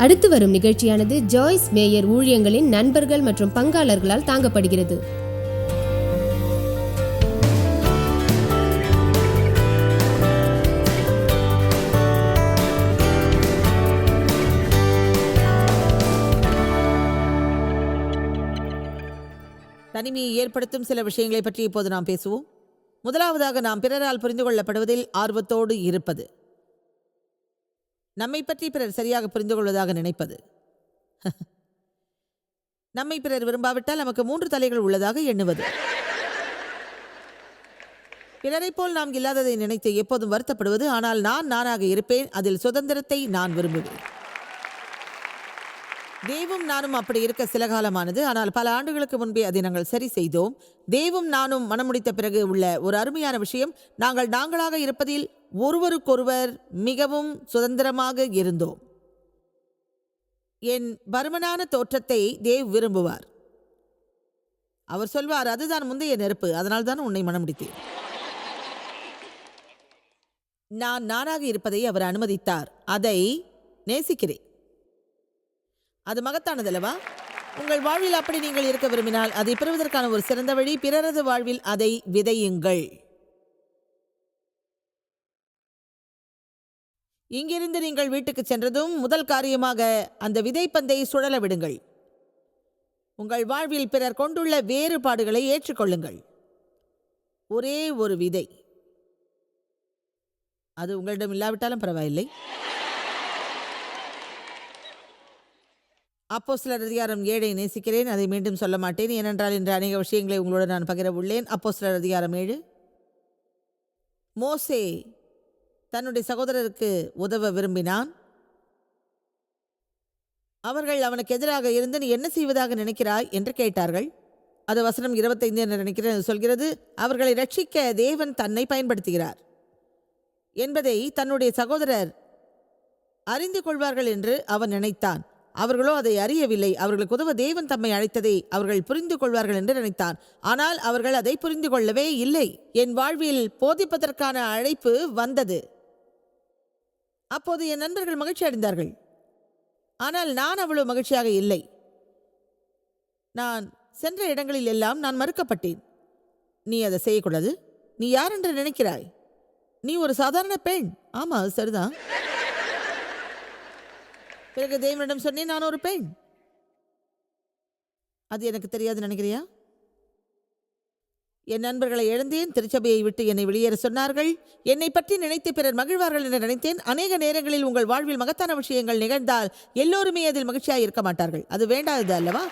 அடுத்து வரும் நிகழ்ச்சியானது ஜாய்ஸ் மேயர் ஊழியங்களின் நண்பர்கள் மற்றும் பங்காளர்களால் தாங்கப்படுகிறது. தனிமையை ஏற்படுத்தும் சில விஷயங்களை பற்றி இப்போது நாம் பேசுவோம். முதலாவதாக, நாம் பிறரால் புரிந்து கொள்ளப்படுவதில் ஆர்வத்தோடு இருப்பது. நம்மை பற்றி பிறர் சரியாக புரிந்து கொள்வதாக நினைப்பது. நம்மை பிறர் விரும்பாவிட்டால் நமக்கு 3 தலைகள் உள்ளதாக எண்ணுவது. பிறரை போல் நாம் இல்லாததை நினைத்து எப்போதும் வருத்தப்படுவது. ஆனால் நான் நானாக இருப்பேன், அதில் சுதந்திரத்தை நான் விரும்புவேன். தேவும் நானும் அப்படி இருக்க சில காலமானது. ஆனால் பல ஆண்டுகளுக்கு முன்பே அதை நாங்கள் சரி செய்தோம். தேவும் நானும் மனமுடித்த பிறகு உள்ள ஒரு அருமையான விஷயம், நாங்களாக இருப்பதில் ஒருவருக்கொருவர் மிகவும் சுதந்திரமாக இருந்தோம். என் பருமனான தோற்றத்தை தேவ் விரும்புவார். அவர் சொல்வார், அதுதான் முந்தைய நெருப்பு, அதனால் தான் உன்னை மனமுடித்தேன். நான் நானாக இருப்பதை அவர் அனுமதித்தார். அதை நேசிக்கிறேன். அது மகத்தானதல்லவா? உங்கள் வாழ்வில் அப்படி நீங்கள் இருக்க விரும்பினால் அதை பெறுவதற்கான ஒரு சிறந்த வழி, பிறரது வாழ்வில் அதை விதையுங்கள். இங்கிருந்து நீங்கள் வீட்டுக்கு சென்றதும் முதல் காரியமாக அந்த விதைப்பந்தை சுழல விடுங்கள். உங்கள் வாழ்வில் பிறர் கொண்டுள்ள வேறுபாடுகளை ஏற்றுக்கொள்ளுங்கள். ஒரே ஒரு விதை, அது உங்களிடம் இல்லாவிட்டாலும் பரவாயில்லை. அப்போஸ்தலர் அதிகாரம் 7 நேசிக்கிறேன். அதை மீண்டும் சொல்ல மாட்டேன், ஏனென்றால் இன்று அநேக விஷயங்களை உங்களோடு நான் பகிர உள்ளேன். அப்போஸ்தலர் அதிகாரம் 7. மோசே தன்னுடைய சகோதரருக்கு உதவ விரும்பினான். அவர்கள் அவனுக்கு எதிராக இருந்து, நீ என்ன செய்வதாக நினைக்கிறாய் என்று கேட்டார்கள். அது வசனம் 25 என்று நினைக்கிறேன் சொல்கிறது. அவர்களை ரட்சிக்க தேவன் தன்னை பயன்படுத்துகிறார் என்பதை தன்னுடைய சகோதரர் அறிந்து கொள்வார்கள் என்று அவன் நினைத்தான். அவர்களோ அதை அறியவில்லை. அவர்களுக்கு உதவ தேவன் தம்மை அழைத்ததை அவர்கள் புரிந்து கொள்வார்கள் என்று நினைத்தான். ஆனால் அவர்கள் அதை புரிந்து கொள்ளவே இல்லை. என் வாழ்வில் போதிப்பதற்கான அழைப்பு வந்தது. அப்போது என் நண்பர்கள் மகிழ்ச்சி அடைந்தார்கள். ஆனால் நான் அவ்வளவு மகிழ்ச்சியாக இல்லை. நான் சென்ற இடங்களில் எல்லாம் நான் மறுக்கப்பட்டேன். நீ அதை செய்யக்கூடாது, நீ யார் என்று நினைக்கிறாய், நீ ஒரு சாதாரண பெண். ஆமா, சரிதான். பிறகு தேவனிடம் சொன்னேன், நான் ஒரு பெண். அது எனக்கு தெரியாது நினைக்கிறியா? என் நண்பர்களை இழந்தேன். திருச்சபையை விட்டு என்னை வெளியேற சொன்னார்கள். என்னை பற்றி நினைத்து பிறர் மகிழ்வார்கள் என்று நினைத்தேன். அநேக நேரங்களில் உங்கள் வாழ்வில் மகத்தான விஷயங்கள் நிகழ்ந்தால் எல்லோருமே அதில் மகிழ்ச்சியாக இருக்க மாட்டார்கள். அது வேண்டாதது அல்லவா?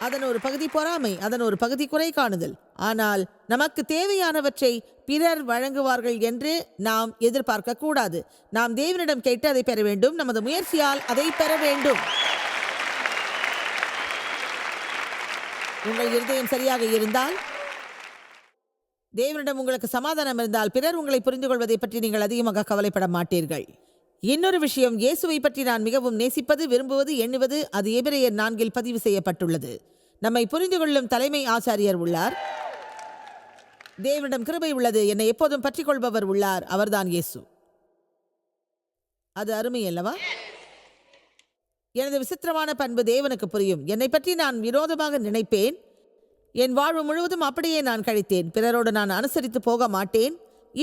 அதன் ஒரு பகுதி பொறாமை, அதன் ஒரு பகுதி குறை காணுதல். ஆனால் நமக்கு தேவையானவற்றை பிறர் வழங்குவார்கள் என்று நாம் எதிர்பார்க்க கூடாது. நாம் தேவனிடம் கேட்டு அதை பெற வேண்டும். நமது முயற்சியால் அதை பெற வேண்டும். உங்கள் இருதயம் சரியாக இருந்தால், தேவனிடம் உங்களுக்கு சமாதானம் இருந்தால், பிறர் உங்களை புரிந்து கொள்வதை பற்றி நீங்கள் அதிகமாக கவலைப்பட மாட்டீர்கள். இன்னொரு விஷயம், இயேசுவை பற்றி நான் மிகவும் நேசிப்பது, விரும்புவது, எண்ணுவது, அது எபிரேயர் 4 பதிவு செய்யப்பட்டுள்ளது. நம்மை புரிந்து கொள்ளும் தலைமை ஆசாரியர் உள்ளார். தேவனிடம் கிருபை உள்ளது. என்னை எப்போதும் பற்றி கொள்பவர் உள்ளார். அவர்தான் இயேசு. அது அருமை அல்லவா? எனது விசித்திரமான பண்பு தேவனுக்கு புரியும். என்னை பற்றி நான் விரோதமாக நினைப்பேன். என் வாழ்வு முழுவதும் அப்படியே நான் கழித்தேன். பிறரோடு நான் அனுசரித்து போக மாட்டேன்.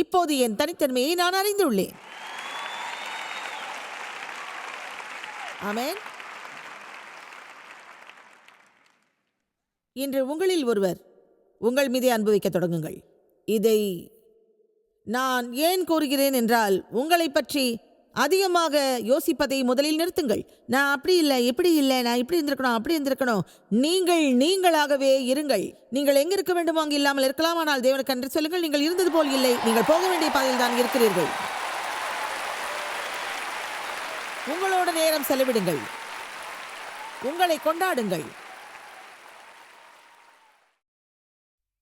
இப்போது என் தனித்தன்மையை நான் அறிந்துள்ளேன். ஆமென். இன்று உங்களில் ஒருவர் உங்கள் மீதே அனுபவிக்க தொடங்குங்கள். இதை நான் ஏன் கூறுகிறேன் என்றால், உங்களை பற்றி அதிகமாக யோசிப்பதை முதலில் நிறுத்துங்கள். நான் அப்படி இல்லை, இப்படி இல்லை, நான் இப்படி இருந்திருக்கணும், அப்படி இருந்திருக்கணும். நீங்களாகவே இருங்கள். நீங்கள் எங்க இருக்க வேண்டுமோ அங்கு இல்லாமல் இருக்கலாம். ஆனால் தேவனுக்கு அன்று சொல்லுங்கள், நீங்கள் இருந்தது போல் இல்லை, நீங்கள் போக வேண்டிய பாதையில் தான் இருக்கிறீர்கள். உங்களோட நேரம் செலவிடுங்கள். உங்களை கொண்டாடுங்கள்.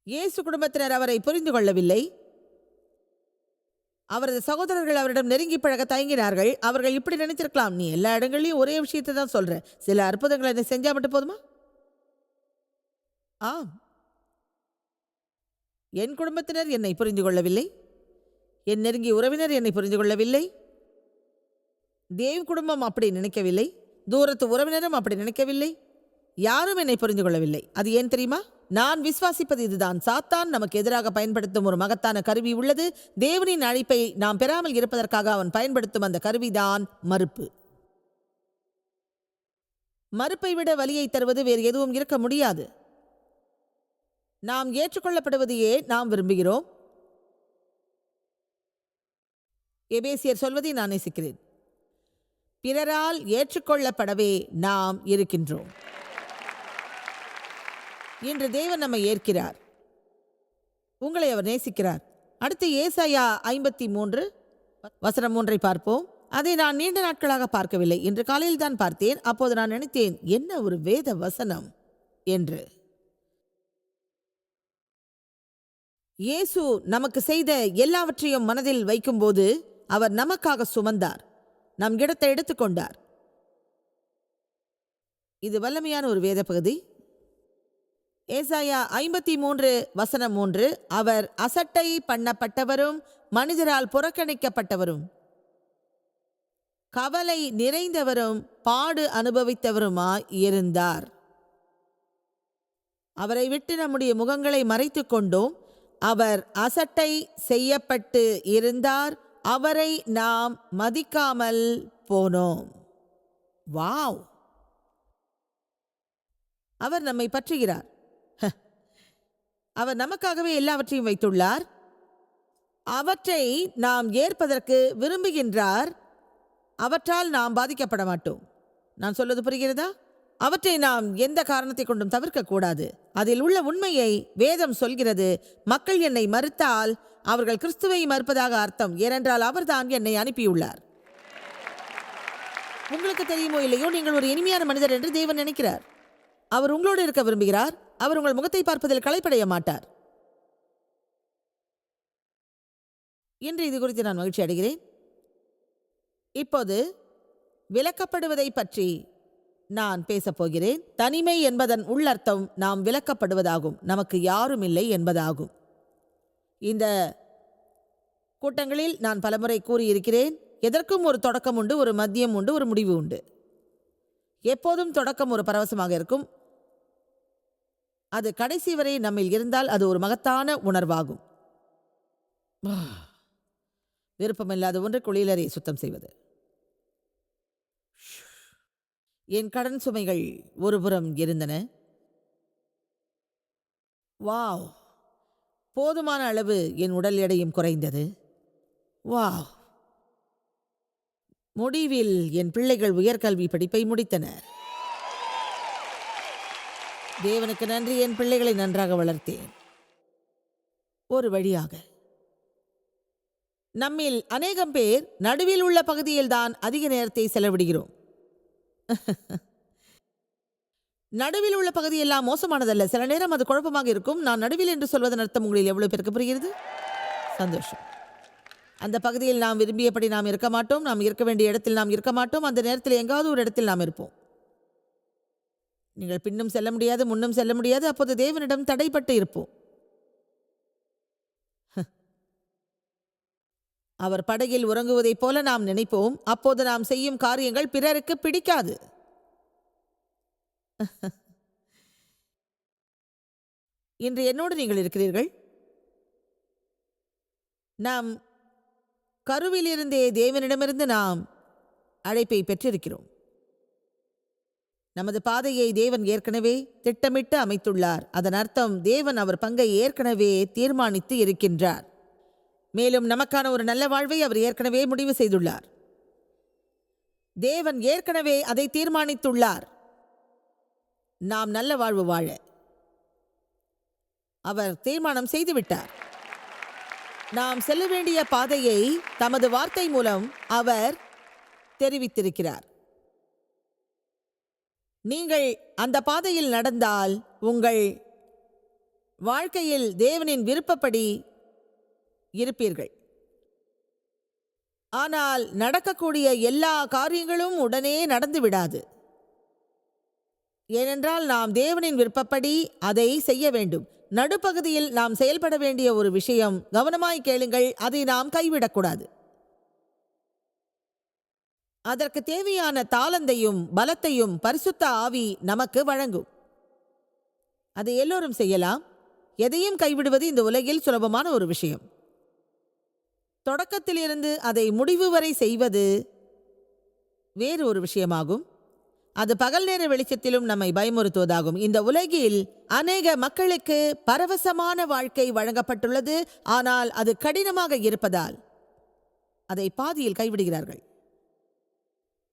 இயேசு குடும்பத்தினர் அவரை புரிந்து கொள்ளவில்லை. அவரது சகோதரர்கள் அவரிடம் நெருங்கி பழக தயங்கினார்கள். அவர்கள் இப்படி நினைத்திருக்கலாம், நீ எல்லா இடங்களையும் ஒரே விஷயத்தை தான் சொல்ற, சில அற்புதங்களை என்ன செஞ்சா மட்டும் போதுமா? ஆம், என் குடும்பத்தினர் என்னை புரிந்து கொள்ளவில்லை. என் நெருங்கிய உறவினர் என்னை புரிந்து கொள்ளவில்லை, தேவ் குடும்பம் அப்படி நினைக்கவில்லை, தூரத்து உறவினரும் அப்படி நினைக்கவில்லை, யாரும் என்னை புரிந்து கொள்ளவில்லை. அது ஏன் தெரியுமா? நான் விசுவாசிப்பது இதுதான். சாத்தான் நமக்கு எதிராக பயன்படுத்தும் ஒரு மகத்தான கருவி உள்ளது. தேவனின் அழைப்பை நாம் பெறாமல் இருப்பதற்காக அவன் பயன்படுத்தும் அந்த கருவிதான் மறுப்பு. மறுப்பை விட வலியை தருவது வேறு எதுவும் இருக்க முடியாது. நாம் ஏற்றுக்கொள்ளப்படுவதையே நாம் விரும்புகிறோம். எபேசியர் சொல்வதை நான் நேசிக்கிறேன். பிறரால் ஏற்றுக்கொள்ளப்படவே நாம் இருக்கின்றோம். இன்று தேவன் நம்மை ஏற்கிறார், உங்களை அவர் நேசிக்கிறார். அடுத்து ஏசாயா 53:3 பார்ப்போம். அதை நான் நீண்ட நாட்களாக பார்க்கவில்லை. இன்று காலையில் தான் பார்த்தேன். அப்போது நான் நினைத்தேன், என்ன ஒரு வேத வசனம் என்று. இயேசு நமக்கு செய்த எல்லாவற்றையும் மனதில் வைக்கும்போது அவர் நமக்காக சுமந்தார், நம் இடத்தை எடுத்துக்கொண்டார். இது வல்லமையான ஒரு வேத பகுதி. ஏசாயா 53:3, அவர் அசட்டை பண்ணப்பட்டவரும் மனிதரால் புறக்கணிக்கப்பட்டவரும் கவலை நிறைந்தவரும் பாடு அனுபவித்தவருமாய் இருந்தார். அவரை விட்டு நம்முடைய முகங்களை மறைத்து கொண்டோம். அவர் அசட்டை செய்யப்பட்டு இருந்தார், அவரை நாம் மதிக்காமல் போனோம். வாவ்! அவர் நம்மை பற்றுகிறார். அவர் நமக்காகவே எல்லாவற்றையும் வைத்துள்ளார். அவற்றை நாம் ஏற்பதற்கு விரும்புகின்றார். அவற்றால் நாம் பாதிக்கப்பட மாட்டோம். நான் சொல்வது புரிகிறதா? அவற்றை நாம் எந்த காரணத்தை கொண்டும் தவிர்க்கக்கூடாது. அதில் உள்ள உண்மையை வேதம் சொல்கிறது. மக்கள் என்னை மறுத்தால் அவர்கள் கிறிஸ்துவை மறுப்பதாக அர்த்தம். ஏனென்றால் அவர்தான் என்னை அனுப்பியுள்ளார். உங்களுக்கு தெரியுமோ இல்லையோ, நீங்கள் ஒரு இனிமையான மனிதர் என்று தேவன் நினைக்கிறார். அவர் உங்களோடு இருக்க விரும்புகிறார். அவர் உங்கள் முகத்தை பார்ப்பதில் களைப்படைய மாட்டார். இன்று இது குறித்து நான் மகிழ்ச்சி அடைகிறேன். இப்போது விலக்கப்படுவதை பற்றி நான் பேசப்போகிறேன். தனிமை என்பதன் உள்ளர்த்தம் நாம் விலக்கப்படுவதாகும், நமக்கு யாரும் இல்லை என்பதாகும். இந்த கூட்டங்களில் நான் பலமுறை கூறியிருக்கிறேன், எதற்கும் ஒரு தொடக்கம் உண்டு, ஒரு மத்தியம் உண்டு, ஒரு முடிவு உண்டு. எப்போதும் தொடக்கம் ஒரு பரவசமாக இருக்கும். அது கடைசி வரை நம்மில் இருந்தால் அது ஒரு மகத்தான உணர்வாகும். விருப்பமில்லாத ஒன்று குளியலறை சுத்தம் செய்வது. என் கடன் சுமைகள் ஒருபுறம் இருந்தன. வாவ்! போதுமான அளவு என் உடல் எடையும் குறைந்தது. வாவ்! முடிவில் என் பிள்ளைகள் உயர்கல்வி படிப்பை முடித்தனர். தேவனுக்கு நன்றி, என் பிள்ளைகளை நன்றாக வளர்த்தேன். ஒரு வழியாக நம்மில் அநேகம் பேர் நடுவில் உள்ள பகுதியில்தான் அதிக நேரத்தை செலவிடுகிறோம். நடுவில் உள்ள பகுதியெல்லாம் மோசமானதல்ல. சில நேரம் அது குழப்பமாக இருக்கும். நான் நடுவில் என்று சொல்வதன் அர்த்தம் உங்களில் எவ்வளவு பேருக்கு புரிகிறது? சந்தோஷம். அந்த பகுதியில் நாம் விரும்பியபடி நாம் இருக்க மாட்டோம். நாம் இருக்க வேண்டிய இடத்தில் நாம் இருக்க மாட்டோம். அந்த நேரத்தில் எங்காவது ஒரு இடத்தில் நாம் இருப்போம். நீங்கள் பின்னும் செல்ல முடியாது, முன்னும் செல்ல முடியாது. அப்போது தேவனிடம் தடைப்பட்டு இருப்போம். அவர் படகில் உறங்குவதைப் போல நாம் நினைப்போம். அப்போது நாம் செய்யும் காரியங்கள் பிறருக்கு பிடிக்காது. இன்று என்னோடு நீங்கள் இருக்கிறீர்கள். நாம் கருவிலிருந்தே தேவனிடமிருந்து நாம் அழைப்பை பெற்றிருக்கிறோம். நமது பாதையை தேவன் ஏற்கனவே திட்டமிட்டு அமைத்துள்ளார். அதன் அர்த்தம் தேவன் அவர் பங்கை ஏற்கனவே தீர்மானித்து இருக்கின்றார். மேலும் நமக்கான ஒரு நல்ல வாழ்வை அவர் ஏற்கனவே முடிவு செய்துள்ளார். தேவன் ஏற்கனவே அதை தீர்மானித்துள்ளார். நாம் நல்ல வாழ்வு வாழ அவர் தீர்மானம் செய்துவிட்டார். நாம் செல்ல வேண்டிய பாதையை தமது வார்த்தை மூலம் அவர் தெரிவித்திருக்கிறார். நீங்கள் அந்த பாதையில் நடந்தால் உங்கள் வாழ்க்கையில் தேவனின் விருப்பப்படி இருப்பீர்கள். ஆனால் நடக்கக்கூடிய எல்லா காரியங்களும் உடனே நடந்து விடாது. ஏனென்றால் நாம் தேவனின் விருப்பப்படி அதை செய்ய வேண்டும். நடுப்பகுதியில் நாம் செயல்பட வேண்டிய ஒரு விஷயம், கவனமாய் கேளுங்கள், அதை நாம் கைவிடக்கூடாது. அதற்கு தேவையான தாளந்தையும் பலத்தையும் பரிசுத்த ஆவி நமக்கு வழங்கும். அதை எல்லோரும் செய்யலாம். எதையும் கைவிடுவது இந்த உலகில் சுலபமான ஒரு விஷயம். தொடக்கத்திலிருந்து அதை முடிவு வரை செய்வது வேறு ஒரு விஷயமாகும். அது பகல் நேர வெளிச்சத்திலும் நம்மை பயமுறுத்துவதாகும். இந்த உலகில் அநேக மக்களுக்கு பரவசமான வாழ்க்கை வழங்கப்பட்டுள்ளது. ஆனால் அது கடினமாக இருப்பதால் அதை பாதியில் கைவிடுகிறார்கள்.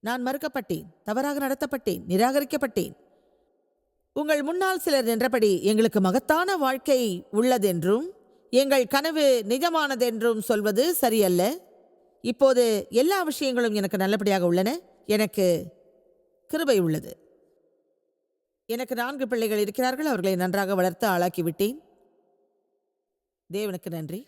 நான் மறுக்கப்பட்டேன், தவறாக நடத்தப்பட்டேன், நிராகரிக்கப்பட்டேன். உங்கள் முன்னால் சிலர் நின்றபடி எங்களுக்கு மகத்தான வாழ்க்கை உள்ளதென்றும் எங்கள் கனவு நிஜமானதென்றும் சொல்வது சரியல்ல. இப்போது எல்லா விஷயங்களும் எனக்கு நல்லபடியாக உள்ளன. எனக்கு கிருபை உள்ளது. எனக்கு 4 பிள்ளைகள் இருக்கிறார்கள். அவர்களை நன்றாக வளர்த்து ஆளாக்கிவிட்டேன். தேவனுக்கு நன்றி.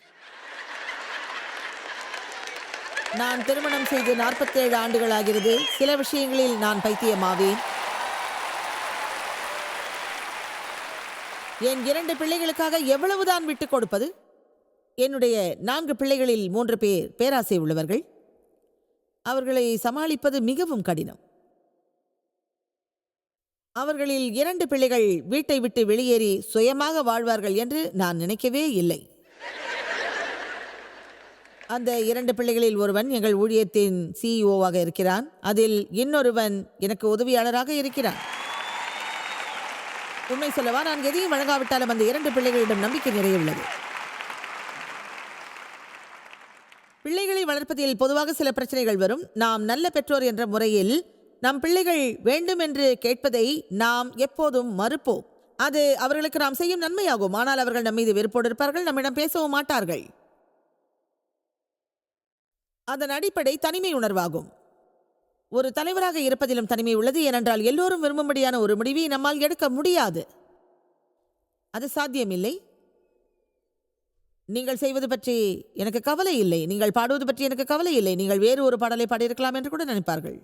நான் திருமணம் செய்து 47 ஆண்டுகள் ஆகிறது. சில விஷயங்களில் நான் பைத்தியமாவேன். என் 2 பிள்ளைகளுக்காக எவ்வளவுதான் விட்டுக் கொடுப்பது? என்னுடைய 4 பிள்ளைகளில் 3 பேர் பேராசை உள்ளவர்கள். அவர்களை சமாளிப்பது மிகவும் கடினம். அவர்களில் 2 பிள்ளைகள் வீட்டை விட்டு வெளியேறி சுயமாக வாழ்வார்கள் என்று நான் நினைக்கவே இல்லை. அந்த 2 பிள்ளைகளில் ஒருவன் எங்கள் ஊழியத்தின் CEO-வாக இருக்கிறான். அதில் இன்னொருவன் எனக்கு உதவியாளராக இருக்கிறான். உண்மை சொல்லவா, நான் எதையும் வழங்காவிட்டாலும் அந்த 2 பிள்ளைகளிடம் நம்பிக்கை நிறைய உள்ளது. பிள்ளைகளை வளர்ப்பதில் பொதுவாக சில பிரச்சனைகள் வரும். நாம் நல்ல பெற்றோர் என்ற முறையில் நம் பிள்ளைகள் வேண்டும் என்று கேட்பதை நாம் எப்போதும் மறுப்போம். அது அவர்களுக்கு நாம் செய்யும் நன்மையாகும். ஆனால் அவர்கள் நம் மீது வெறுப்போடு இருப்பார்கள், நம்மிடம் பேசவும் மாட்டார்கள். அதன் அடிப்படை தனிமை உணர்வாகும். ஒரு தலைவராக இருப்பதிலும் தனிமை உள்ளது. ஏனென்றால் எல்லோரும் விரும்பும்படியான ஒரு முடிவை நம்மால் எடுக்க முடியாது. அது சாத்தியமில்லை. நீங்கள் செய்வது பற்றி எனக்கு கவலை இல்லை, நீங்கள் பாடுவது பற்றி எனக்கு கவலை இல்லை, நீங்கள் வேறு ஒரு பாடலை பாடியிருக்கலாம் என்று கூட நினைப்பார்கள்.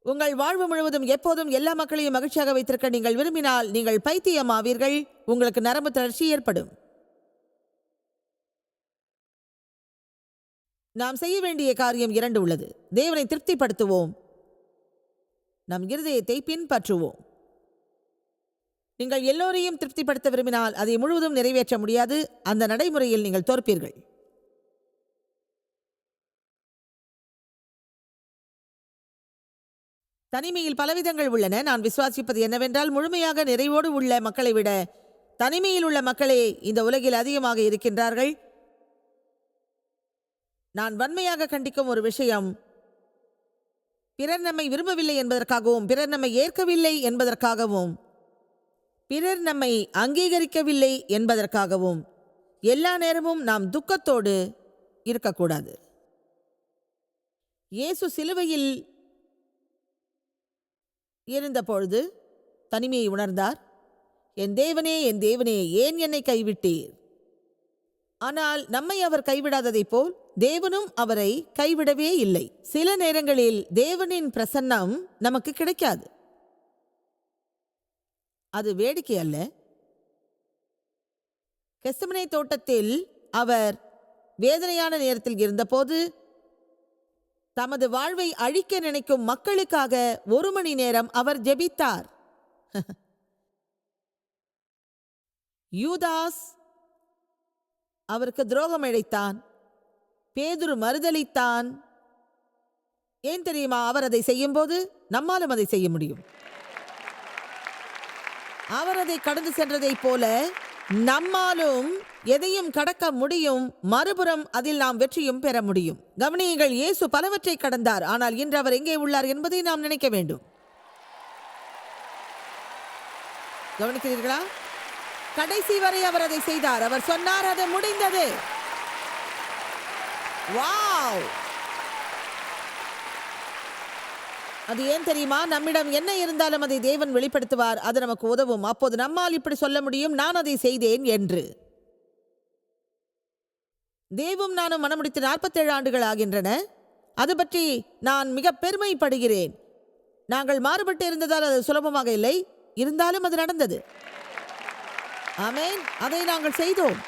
உங்கள் வாழ்வு முழுவதும் எப்போதும் எல்லா மக்களையும் மகிழ்ச்சியாக வைத்திருக்க நீங்கள் விரும்பினால் நீங்கள் பைத்தியமாவீர்கள். உங்களுக்கு நரம்பு தளர்ச்சி ஏற்படும். நாம் செய்ய வேண்டிய காரியம் 2 உள்ளது. தேவனை திருப்திப்படுத்துவோம், நம் இருதயத்தை பின்பற்றுவோம். நீங்கள் எல்லோரையும் திருப்திப்படுத்த விரும்பினால் அதை முழுவதும் நிறைவேற்ற முடியாது. அந்த நடைமுறையில் நீங்கள் தோற்பீர்கள். தனிமையில் பலவிதங்கள் உள்ளன. நான் விசுவாசிப்பது என்னவென்றால், முழுமையாக நிறைவோடு உள்ள மக்களை விட தனிமையில் உள்ள மக்களே இந்த உலகில் அதிகமாக இருக்கின்றார்கள். நான் வன்மையாக கண்டிக்கும் ஒரு விஷயம், பிறர் நம்மை விரும்பவில்லை என்பதற்காகவும், பிறர் நம்மை ஏற்கவில்லை என்பதற்காகவும், பிறர் நம்மை அங்கீகரிக்கவில்லை என்பதற்காகவும் எல்லா நேரமும் நாம் துக்கத்தோடு இருக்கக்கூடாது. இயேசு சிலுவையில் இருந்தபொழுது தனிமையை உணர்ந்தார். என் தேவனே, என் தேவனே, ஏன் என்னை கைவிட்டீர்? ஆனால் நம்மை அவர் கைவிடாததைப் போல் தேவனும் அவரை கைவிடவே இல்லை. சில நேரங்களில் தேவனின் பிரசன்னம் நமக்கு கிடைக்காது. அது வேடிக்கை அல்ல. கெத்செமனே தோட்டத்தில் அவர் வேதனையான நேரத்தில் இருந்தபோது தமது வாழ்வை அழிக்க நினைக்கும் மக்களுக்காக 1 மணி நேரம் அவர் ஜெபித்தார். யூதாஸ் அவருக்கு துரோகம் இழைத்தான். பேதுரு மறுதலித்தான். ஏன் தெரியுமா? அவர் அதை செய்யும்போது நம்மாலும் அதை செய்ய முடியும். அவர் அதை கடந்து சென்றதைப் போல நம்மாலும் எதையும் கடக்க முடியும். மறுபுறம் அதில் நாம் வெற்றியும் பெற முடியும். கவனியுங்கள், இயேசு பலவற்றை கடந்தார். ஆனால் இன்று அவர் எங்கே உள்ளார் என்பதை நாம் நினைக்க வேண்டும். கவனிக்கிறீர்களா? கடைசி வரை அவர் அதை செய்தார். அவர் சொன்னார், அது முடிந்தது. வாவ்! அது ஏன் தெரியுமா? நம்மிடம் என்ன இருந்தாலும் அதை தேவன் வெளிப்படுத்துவார். அது நமக்கு உதவும். அப்போது நம்மால் இப்படி சொல்ல முடியும், நான் அதை செய்தேன் என்று. தேவும் நானும் மனமுடித்து 47 ஆண்டுகள் ஆகின்றன. அது பற்றி நான் மிக பெருமைப்படுகிறேன். நாங்கள் மாறுபட்டு இருந்ததால் அது சுலபமாக இல்லை, இருந்தாலும் அது நடந்தது. ஆமென். அதை நாங்கள் செய்தோம்.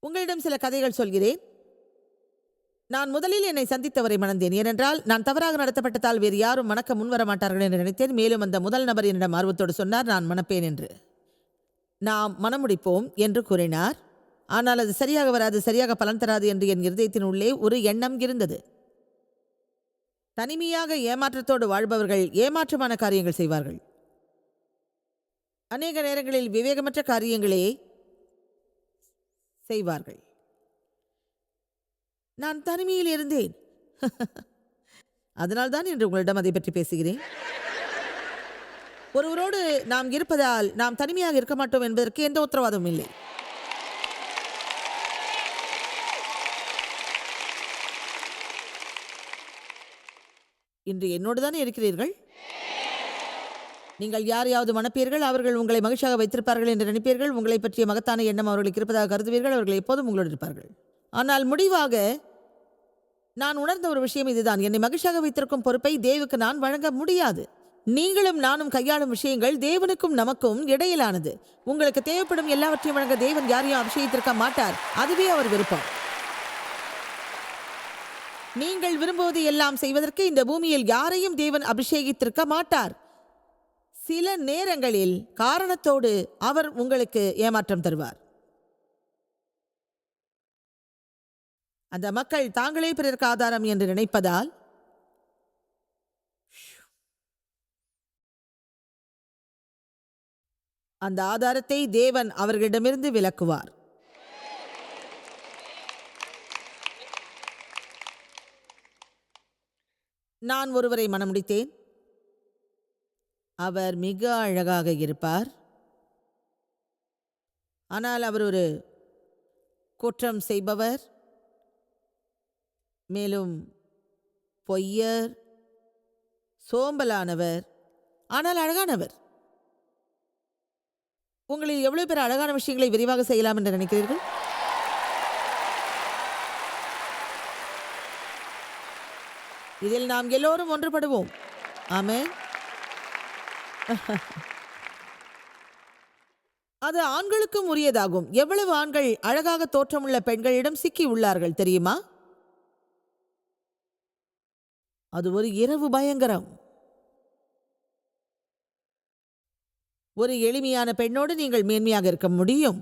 உங்களிடம் சில கதைகள் சொல்கிறேன். நான் முதலில் என்னை சந்தித்தவரை மணந்தேன். ஏனென்றால் நான் தவறாக நடத்தப்பட்டதால் வேறு யாரும் மணக்க முன்வர மாட்டார்கள் என்று நினைத்தேன். மேலும் அந்த முதல் நபர் என்னிடம் ஆர்வத்தோடு சொன்னார், நான் மணப்பேன் என்று. நாம் மணமுடிப்போம் என்று கூறினார். ஆனால் அது சரியாக வராது, சரியாக பலன் தராது என்று என் இருதயத்தின் உள்ளே ஒரு எண்ணம் இருந்தது. தனிமையாக ஏமாற்றத்தோடு வாழ்பவர்கள் ஏமாற்றமான காரியங்கள் செய்வார்கள். அநேக நேரங்களில் விவேகமற்ற காரியங்களே செய்வார்கள். நான் தனிமையில் இருந்தேன். அதனால்தான் இன்று உங்களிடம் அதை பற்றி பேசுகிறேன். ஒருவரோடு நாம் இருப்பதால் நாம் தனிமையாக இருக்க மாட்டோம் என்பதற்கு எந்த உத்தரவாதமும் இல்லை. இன்று என்னோடு தானே இருக்கிறீர்கள். நீங்கள் யாரையாவது மணப்பீர்கள், அவர்கள் உங்களை மகிழ்ச்சியாக வைத்திருப்பார்கள் என்று நினைப்பீர்கள். உங்களை பற்றிய மகத்தான எண்ணம் அவர்களுக்கு இருப்பதாக கருதுவீர்கள். அவர்கள் எப்போதும் உங்களோடு இருப்பார்கள். ஆனால் முடிவாக நான் உணர்ந்த ஒரு விஷயம் இதுதான்: என்னை மகிழ்ச்சியாக வைத்திருக்கும் பொறுப்பை தேவுக்கு நான் வழங்க முடியாது. நீங்களும் நானும் கையாளும் விஷயங்கள் தேவனுக்கும் நமக்கும் இடையிலானது. உங்களுக்கு தேவைப்படும் எல்லாவற்றையும் வழங்க தேவன் யாரையும் அபிஷேகித்திருக்க மாட்டார். அதுவே அவர் விருப்பம். நீங்கள் விரும்புவது எல்லாம் செய்வதற்கு இந்த பூமியில் யாரையும் தேவன் அபிஷேகித்திருக்க மாட்டார். சில நேரங்களில் காரணத்தோடு அவர் உங்களுக்கு ஏமாற்றம் தருவார். அந்த மக்கள் தாங்களே பிறருக்கு ஆதாரம் என்று நினைப்பதால் அந்த ஆதாரத்தை தேவன் அவர்களிடமிருந்து விலக்குவார். நான் ஒருவரை மணமுடித்தேன். அவர் மிக அழகாக இருப்பார். ஆனால் அவர் ஒரு குற்றம் செய்பவர், மேலும் பொய்யர், சோம்பலானவர், ஆனால் அழகானவர். உங்களில் எவ்வளவு பேர் அழகான விஷயங்களை விரிவாக செய்யலாம் என்று நினைக்கிறீர்கள்? இதில் நாம் எல்லோரும் ஒன்றுபடுவோம். ஆமென். அது ஆண்களுக்கும் உரியதாகும். எவ்வளவு ஆண்கள் அழகாக தோற்றமுள்ள பெண்களிடம் சிக்கி உள்ளார்கள் தெரியுமா? அது ஒரு இரவு பயங்கரம். ஒரு எளிமையான பெண்ணோடு நீங்கள் மேன்மையாக இருக்க முடியும்.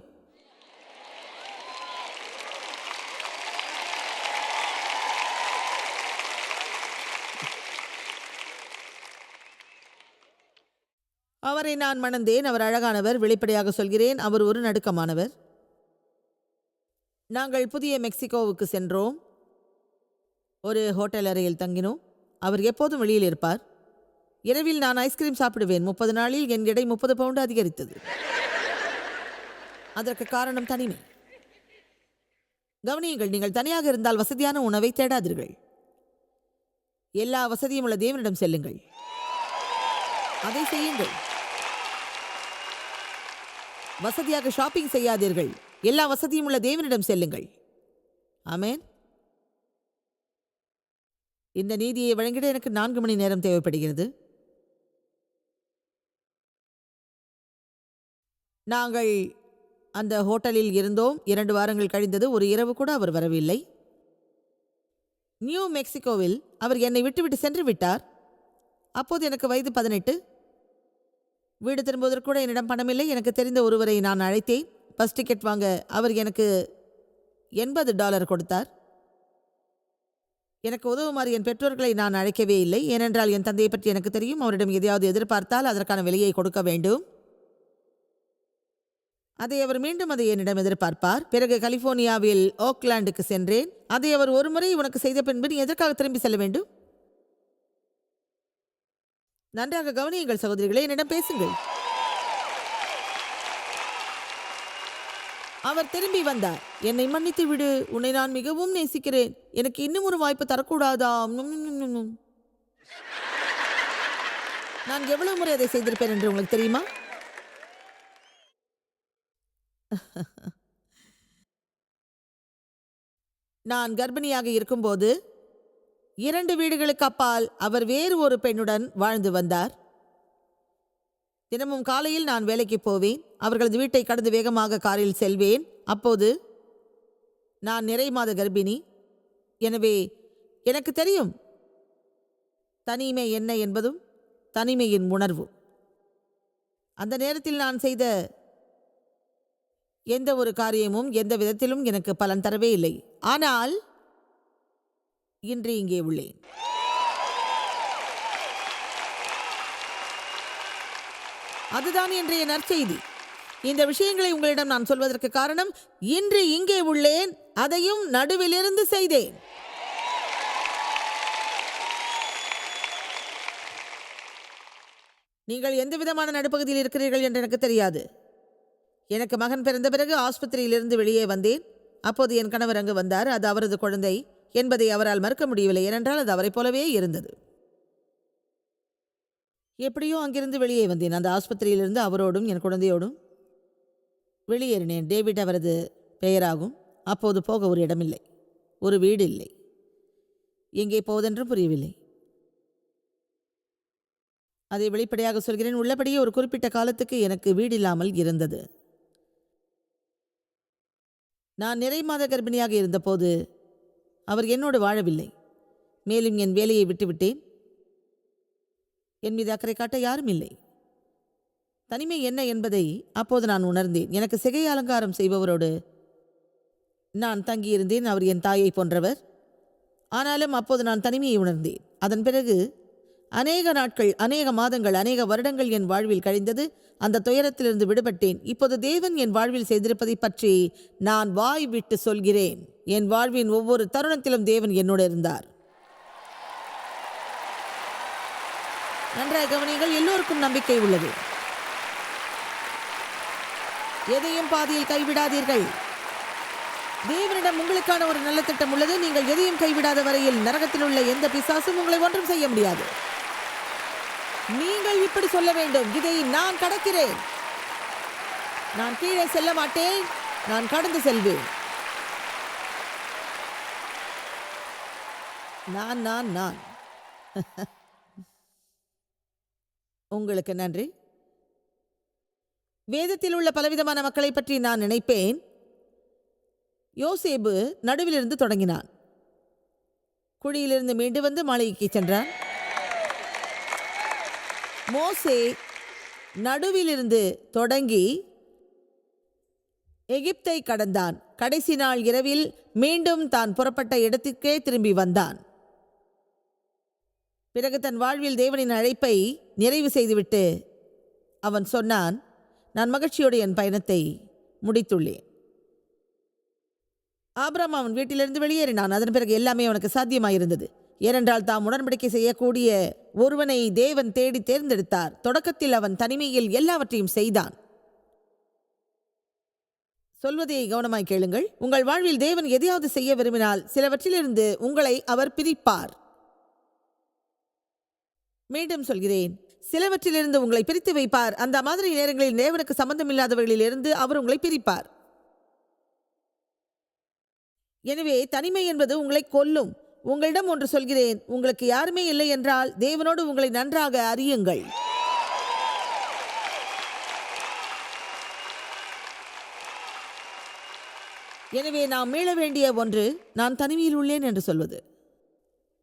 அவரை நான் மணந்தேன். அவர் அழகானவர். வெளிப்படையாக சொல்கிறேன், அவர் ஒரு நடுக்கமானவர். நாங்கள் புதிய மெக்சிகோவுக்கு சென்றோம். ஒரு ஹோட்டல் அறையில் தங்கினோம். அவர் எப்போதும் வெளியில் இருப்பார். இரவில் நான் ஐஸ்கிரீம் சாப்பிடுவேன். 30 நாளில் என் எடை 30 பவுண்டு அதிகரித்தது. அதற்கு காரணம் தனிமை. கவனியுங்கள், நீங்கள் தனியாக இருந்தால் வசதியான உணவை தேடாதீர்கள். எல்லா வசதியும் உள்ள தேவனிடம் செல்லுங்கள். அதை செய்யுங்கள். வசதியாக ஷாப்பிங் செய்யாதீர்கள். எல்லா வசதியும் உள்ள தேவனிடம் செல்லுங்கள். ஆமென். இந்த நீதியை வழங்கிட எனக்கு 4 மணி நேரம் தேவைப்படுகிறது. நாங்கள் அந்த ஹோட்டலில் இருந்தோம். 2 வாரங்கள் கழிந்தது. ஒரு இரவு கூட அவர் வரவில்லை. நியூ மெக்சிகோவில் அவர் என்னை விட்டுவிட்டு சென்று விட்டார். அப்போது எனக்கு வயது 18. வீடு திரும்புவதற்கு கூட என்னிடம் பணமில்லை. எனக்கு தெரிந்த ஒருவரை நான் அழைத்தேன். பஸ் டிக்கெட் வாங்க அவர் எனக்கு $80 கொடுத்தார். எனக்கு உதவுமாறு என் பெற்றோர்களை நான் அழைக்கவே இல்லை. ஏனென்றால் என் தந்தையை பற்றி எனக்கு தெரியும். அவரிடம் எதையாவது எதிர்பார்த்தால் அதற்கான விலையை கொடுக்க வேண்டும். அதை அவர் மீண்டும் அதை என்னிடம் எதிர்பார்ப்பார். பிறகு கலிபோர்னியாவில் ஓக்லாண்டுக்கு சென்றேன். அதை அவர் ஒரு முறை உனக்கு செய்த பின்பு நீ எதற்காக திரும்பி செல்ல வேண்டும்? நன்றாக கவனியுங்கள் சகோதரிகளே, என்னிடம் பேசுங்கள். அவர் திரும்பி வந்தார். என்னை மன்னித்து விடு, உன்னை நான் மிகவும் நேசிக்கிறேன். எனக்கு இன்னும் ஒரு வாய்ப்பு தரக்கூடாதா? நான் எவ்வளவு முறை அதை செய்திருப்பேன் என்று உங்களுக்கு தெரியுமா? நான் கர்ப்பிணியாக இருக்கும்போது 2 வீடுகளுக்கு அப்பால் அவர் வேறு ஒரு பெண்ணுடன் வாழ்ந்து வந்தார். தினமும் காலையில் நான் வேலைக்கு போவேன். அவர்களது வீட்டை கடந்து வேகமாக காரில் செல்வேன். அப்போது நான் நிறை மாத கர்ப்பிணி. எனவே எனக்கு தெரியும் தனிமை என்ன என்பதும் தனிமையின் உணர்வும். அந்த நேரத்தில் நான் செய்த எந்த ஒரு காரியமும் எந்த விதத்திலும் எனக்கு பலன் தரவே இல்லை. ஆனால் இன்று இங்கே உள்ளேன். அதுதான் இன்றைய நற்செய்தி. இந்த விஷயங்களை உங்களிடம் நான் சொல்வதற்கு காரணம், இன்று இங்கே உள்ளேன், அதையும் நடுவிலிருந்து செய்தேன். நீங்கள் எந்த விதமான நடுப்பகுதியில் இருக்கிறீர்கள் என்று எனக்கு தெரியாது. எனக்கு மகன் பிறந்த பிறகு ஆஸ்பத்திரியிலிருந்து வெளியே வந்தேன். அப்போது என் கணவர் அங்கு வந்தார். அது அவரது குழந்தை என்பதை அவரால் மறுக்க முடியவில்லை. ஏனென்றால் அது அவரை போலவே இருந்தது. எப்படியோ அங்கிருந்து வெளியே வந்தேன். அந்த ஆஸ்பத்திரியிலிருந்து அவரோடும் என் குழந்தையோடும் வெளியேறினேன். டேவிட் அவரது பெயராகும். அப்போது போக ஒரு இடமில்லை, ஒரு வீடு இல்லை. எங்கே போவதென்றும் புரியவில்லை. அதை வெளிப்படையாக சொல்கிறேன். உள்ளபடியே ஒரு குறிப்பிட்ட காலத்துக்கு எனக்கு வீடு இல்லாமல் இருந்தது. நான் நிறை மாத கர்ப்பிணியாக இருந்தபோது அவர் என்னோடு வாழவில்லை. மேலும் என் வேலையை விட்டுவிட்டேன். என் மீது அக்கறை காட்ட யாரும் இல்லை. தனிமை என்ன என்பதை அப்போது நான் உணர்ந்தேன். எனக்கு சிகை அலங்காரம் செய்பவரோடு நான் தங்கியிருந்தேன். அவர் என் தாயை போன்றவர். ஆனாலும் அப்போது நான் தனிமையை உணர்ந்தேன். அதன் பிறகு அநேக நாட்கள், அநேக மாதங்கள், அநேக வருடங்கள் என் வாழ்வில் கழிந்தது. அந்த துயரத்திலிருந்து விடுபட்டேன். இப்போது தேவன் என் வாழ்வில் செய்திருப்பதை பற்றி நான் வாய் விட்டு சொல்கிறேன். என் வாழ்வின் ஒவ்வொரு தருணத்திலும் தேவன் என்னோடு இருந்தார். நன்றாக கவனியுங்கள். எல்லோருக்கும் நம்பிக்கை உள்ளது. எதையும் பாதியில் கைவிடாதீர்கள். தேவனிடம் உங்களுக்கான ஒரு நல்ல திட்டம் உள்ளது. நீங்கள் எதையும் கைவிடாத வரையில் நரகத்தில் உள்ள எந்த பிசாசும் உங்களை ஒன்றும் செய்ய முடியாது. நீங்கள் இப்படி சொல்ல வேண்டும், இதை நான் கடக்கிறேன். நான் கீழே செல்ல மாட்டேன், நான் கடந்து செல்வேன். நான் உங்களுக்கு நன்றி. வேதத்தில் உள்ள பலவிதமான மக்களை பற்றி நான் நினைப்பேன். யோசேப்பு நடுவிலிருந்து தொடங்கினான். குழியிலிருந்து மீண்டு வந்து மாளிகைக்கு சென்றான். மோசே நடுவிலிருந்து தொடங்கி எகிப்தை கடந்தான். கடைசி நாள் இரவில் மீண்டும் தான் புறப்பட்ட இடத்திற்கே திரும்பி வந்தான். பிறகு தன் வாழ்வில் தேவனின் அழைப்பை நிறைவு செய்துவிட்டு அவன் சொன்னான், நான் மகிழ்ச்சியோடு என் பயணத்தை முடித்துள்ளேன். ஆபிரகாம் அவன் வீட்டிலிருந்து வெளியேறினான். அதன் பிறகு எல்லாமே அவனுக்கு சாத்தியமாயிருந்தது. ஏனென்றால் தாம் உடன்படிக்கை செய்யக்கூடிய ஒருவனை தேவன் தேடி தேர்ந்தெடுத்தார். தொடக்கத்தில் அவன் தனிமையில் எல்லாவற்றையும் செய்தான். சொல்வதை கவனமாய் கேளுங்கள். உங்கள் வாழ்வில் தேவன் எதையாவது செய்ய விரும்பினால் சிலவற்றிலிருந்து உங்களை அவர் பிரிப்பார். மீண்டும் சொல்கிறேன், சிலவற்றிலிருந்து உங்களை பிரித்து வைப்பார். அந்த மாதிரி நேரங்களில் தேவனுக்கு சம்பந்தமில்லாதவர்களிலிருந்து அவர் உங்களை பிரிப்பார். எனவே தனிமை என்பது உங்களை கொல்லும். உங்களிடம் ஒன்று சொல்கிறேன், உங்களுக்கு யாருமே இல்லை என்றால் தேவனோடு உங்களை நன்றாக அறியுங்கள். எனவே நாம் மீள வேண்டிய ஒன்று, நான் தனிமையில் உள்ளேன் என்று சொல்வது.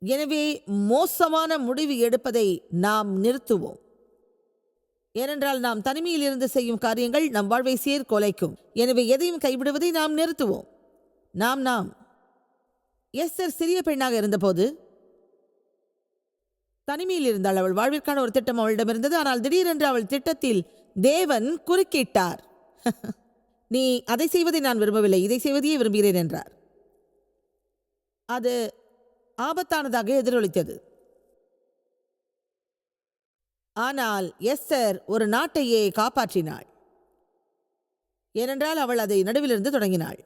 எனவே மோசமான முடிவு எடுப்பதை நாம் நிறுத்துவோம். ஏனென்றால் நாம் தனிமையில் இருந்து செய்யும் காரியங்கள் நம் வாழ்வை சீர்குலைக்கும். எனவே எதையும் கைவிடுவதை நாம் நிறுத்துவோம். நாம் எஸ்தர் சிறிய பெண்ணாக இருந்தபோது தனிமையில் இருந்தாள். அவள் வாழ்விற்கான ஒரு திட்டம் அவளிடம் இருந்தது. ஆனால் திடீரென்று அவள் திட்டத்தில் தேவன் குறுக்கிட்டார். நீ அதை செய்வதை நான் விரும்பவில்லை, இதை செய்வதையே விரும்புகிறேன் என்றார். அது ஆபத்தானதாக எதிரொலித்தது. ஆனால் எஸ்தர் ஒரு நாட்டையே காப்பாற்றினாள். ஏனென்றால் அவள் அதை நடுவிலிருந்து தொடங்கினாள்.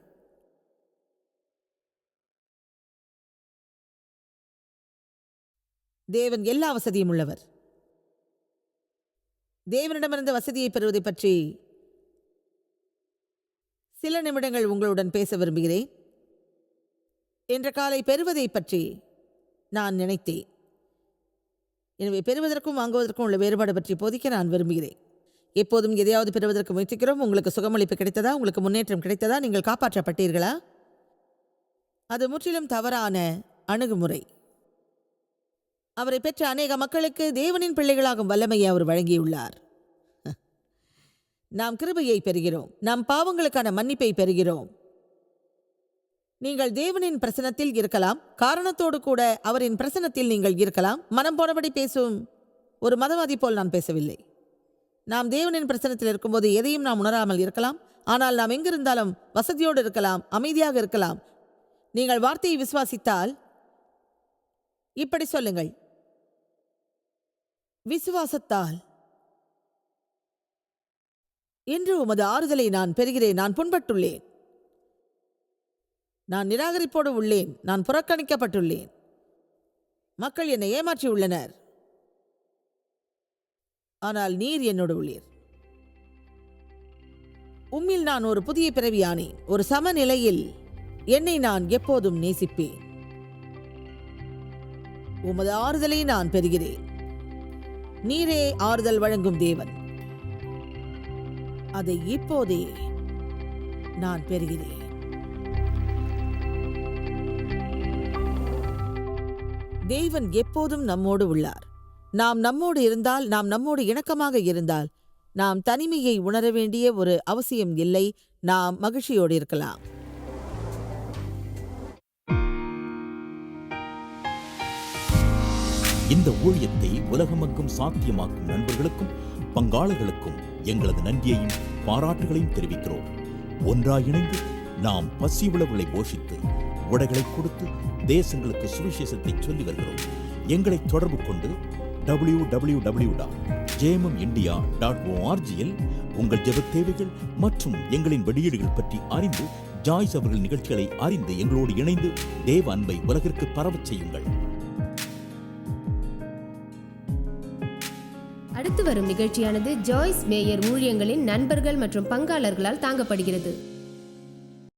தேவன் எல்லா வசதியும் உள்ளவர். தேவனிடமிருந்து வசதியை பெறுவதை பற்றி சில நிமிடங்கள் உங்களுடன் பேச விரும்புகிறேன். என்ற காலை பெறுவதை பற்றி நான் நினைத்தேன். எனவே பெறுவதற்கும் வாங்குவதற்கும் உள்ள வேறுபாடு பற்றி போதிக்க நான் விரும்புகிறேன். எப்போதும் எதையாவது பெறுவதற்கு முயற்சிக்கிறோம். உங்களுக்கு சுகமளிப்பு கிடைத்ததா? உங்களுக்கு முன்னேற்றம் கிடைத்ததா? நீங்கள் காப்பாற்றப்பட்டீர்களா? அது முற்றிலும் தவறான அணுகுமுறை. அவரை பெற்ற அநேக மக்களுக்கு தேவனின் பிள்ளைகளாகும் வல்லமையை அவர் வழங்கியுள்ளார். நாம் கிருபையை பெறுகிறோம். நாம் பாவங்களுக்கான மன்னிப்பை பெறுகிறோம். நீங்கள் தேவனின் பிரசனத்தில் இருக்கலாம். காரணத்தோடு கூட அவரின் பிரசனத்தில் நீங்கள் இருக்கலாம். மனம் போனபடி பேசும் ஒரு மதவாதி போல் நான் பேசவில்லை. நாம் தேவனின் பிரசனத்தில் இருக்கும்போது எதையும் நாம் உணராமல் இருக்கலாம். ஆனால் நாம் எங்கிருந்தாலும் வசதியோடு இருக்கலாம், அமைதியாக இருக்கலாம். நீங்கள் வார்த்தையை விசுவாசித்தால் இப்படி சொல்லுங்கள், விசுவாசத்தால் இன்று உமது ஆறுதலை நான் பெறுகிறேன். நான் புண்பட்டுள்ளேன். நான் நிராகரிப்போடு உள்ளேன். நான் புறக்கணிக்கப்பட்டுள்ளேன். மக்கள் என்னை ஏமாற்றியுள்ளனர். ஆனால் நீர் என்னோடு உள்ளீர். உம்மில் நான் ஒரு புதிய பிறவியானேன். ஒரு சமநிலையில் என்னை நான் எப்போதும் நேசிப்பேன். உமது ஆறுதலை நான் பெறுகிறேன். நீரே ஆறுதல் வழங்கும் தேவன். அதை இப்போதே நான் பெறுகிறேன். தேவன் எப்போதும் நம்மோடு உள்ளார். நாம் நம்மோடு இருந்தால், நாம் நம்மோடு இணக்கமாக இருந்தால், நாம் தனிமையை உணர வேண்டிய ஒரு அவசியம் இல்லை. நாம் மகிழ்ச்சியோடு இருக்கலாம். இந்த ஊழியத்தை உலகமெங்கும் சாத்தியமாக்கும் நண்பர்களுக்கும் பங்காளர்களுக்கும் எங்களது நன்றியையும் பாராட்டுகளையும் தெரிவிக்கிறோம். ஒன்றாய் இணைந்து நாம் பசியுள்ளவர்களை போஷித்து உடைகளை கொடுத்து தேசங்களுக்கு சுவிசேஷத்தை சொல்லி வருகிறோம். எங்களை தொடர்பு கொண்டு www.jmmindia.org உங்கள் ஜெபத் தேவைகள் மற்றும் எங்களின் வெளியீடுகள் பற்றி அறிந்து ஜாய்ஸ் அவர்கள் நிகழ்ச்சிகளை அறிந்து எங்களோடு இணைந்து தேவ அன்பை உலகிற்கு பரவச் செய்யுங்கள். அடுத்து வரும் நிகழ்ச்சியானது ஜாய்ஸ் மேயர் ஊழியங்களின் நண்பர்கள் மற்றும் பங்காளர்களால் தாங்கப்படுகிறது.